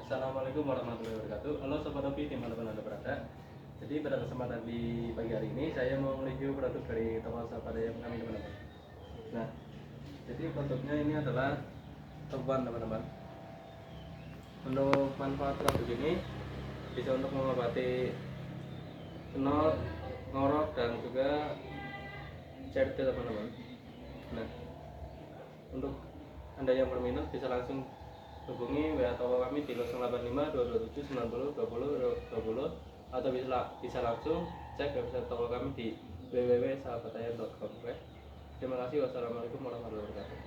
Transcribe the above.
Assalamualaikum warahmatullahi wabarakatuh. Halo Sobat Hobi dimanapun Anda berada. Jadi pada kesempatan di pagi hari ini saya mau review produk dari toko Swadaya kami teman-teman. Nah, jadi produknya ini adalah temuan teman-teman. Untuk manfaat produk ini bisa untuk mengobati senot, ngorok dan juga CRT teman-teman. Nah, untuk Anda yang berminat bisa langsung hubungi WA toko kami di 085 227 90 20 20 atau bisa langsung cek website toko kami di www.sahabatayam.com. Terima kasih. Wassalamualaikum warahmatullahi wabarakatuh.